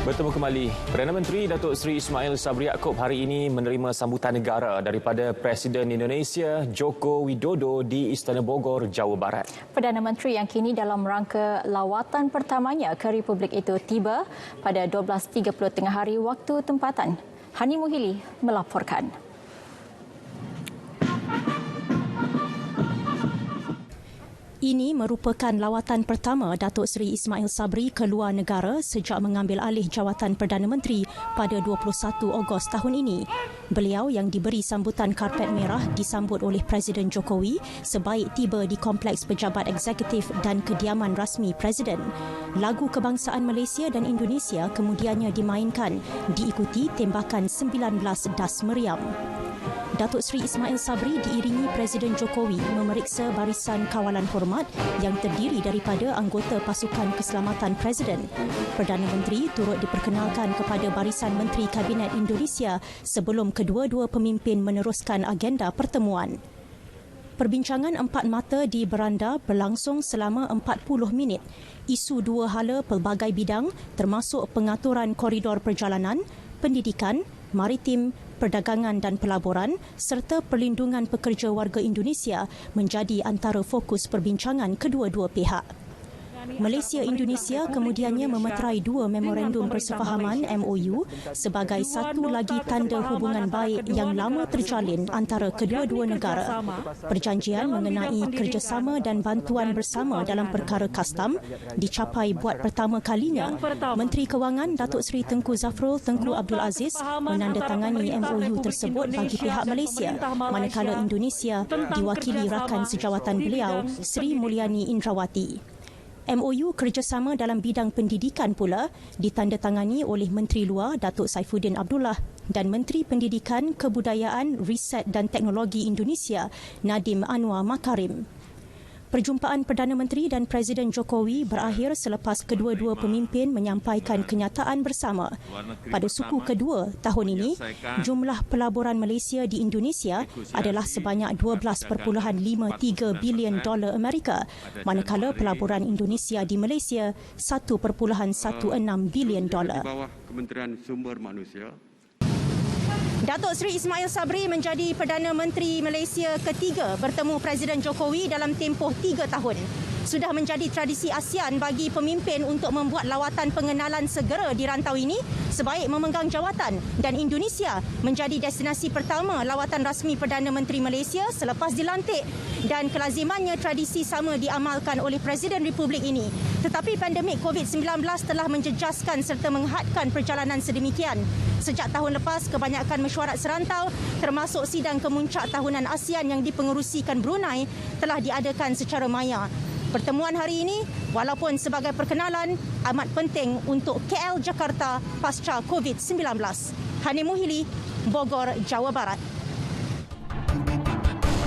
Bertemu kembali. Perdana Menteri Datuk Seri Ismail Sabri Yaakob hari ini menerima sambutan negara daripada Presiden Indonesia Joko Widodo di Istana Bogor, Jawa Barat. Perdana Menteri yang kini dalam rangka lawatan pertamanya ke Republik itu tiba pada 12.30 tengah hari waktu tempatan. Hani Muhili melaporkan. Ini merupakan lawatan pertama Datuk Seri Ismail Sabri ke luar negara sejak mengambil alih jawatan Perdana Menteri pada 21 Ogos tahun ini. Beliau yang diberi sambutan karpet merah disambut oleh Presiden Jokowi sebaik tiba di Kompleks Pejabat Eksekutif dan Kediaman Rasmi Presiden. Lagu kebangsaan Malaysia dan Indonesia kemudiannya dimainkan, diikuti tembakan 19 das meriam. Datuk Seri Ismail Sabri diiringi Presiden Jokowi memeriksa barisan kawalan hormat yang terdiri daripada anggota pasukan keselamatan Presiden. Perdana Menteri turut diperkenalkan kepada barisan Menteri Kabinet Indonesia sebelum kedua-dua pemimpin meneruskan agenda pertemuan. Perbincangan empat mata di beranda berlangsung selama 40 minit. Isu dua hala pelbagai bidang termasuk pengaturan koridor perjalanan, pendidikan, maritim, perdagangan dan pelaburan serta perlindungan pekerja warga Indonesia menjadi antara fokus perbincangan kedua-dua pihak. Malaysia-Indonesia kemudiannya memeterai dua memorandum persefahaman MOU sebagai satu lagi tanda hubungan baik yang lama terjalin antara kedua-dua negara. Perjanjian mengenai kerjasama dan bantuan bersama dalam perkara kastam dicapai buat pertama kalinya. Menteri Kewangan Datuk Seri Tengku Zafrul Tengku Abdul Aziz menandatangani MOU tersebut bagi pihak Malaysia, manakala Indonesia diwakili rakan sejawatan beliau Sri Mulyani Indrawati. MOU kerjasama dalam bidang pendidikan pula ditandatangani oleh Menteri Luar Datuk Saifuddin Abdullah dan Menteri Pendidikan, Kebudayaan, Riset dan Teknologi Indonesia Nadiem Anwar Makarim. Perjumpaan Perdana Menteri dan Presiden Jokowi berakhir selepas kedua-dua pemimpin menyampaikan kenyataan bersama. Pada suku kedua tahun ini, jumlah pelaburan Malaysia di Indonesia adalah sebanyak $12.53 bilion Amerika, manakala pelaburan Indonesia di Malaysia $1.16 bilion. Kementerian Sumber Manusia. Datuk Seri Ismail Sabri menjadi Perdana Menteri Malaysia ketiga bertemu Presiden Jokowi dalam tempoh 3 tahun. Sudah menjadi tradisi ASEAN bagi pemimpin untuk membuat lawatan pengenalan segera di rantau ini sebaik memegang jawatan, dan Indonesia menjadi destinasi pertama lawatan rasmi Perdana Menteri Malaysia selepas dilantik, dan kelazimannya tradisi sama diamalkan oleh Presiden Republik ini. Tetapi pandemik COVID-19 telah menjejaskan serta menghadkan perjalanan sedemikian. Sejak tahun lepas, kebanyakan mesyuarat serantau termasuk sidang kemuncak tahunan ASEAN yang dipengerusikan Brunei telah diadakan secara maya. Pertemuan hari ini, walaupun sebagai perkenalan, amat penting untuk KL Jakarta pasca COVID-19. Hani Muhili, Bogor, Jawa Barat.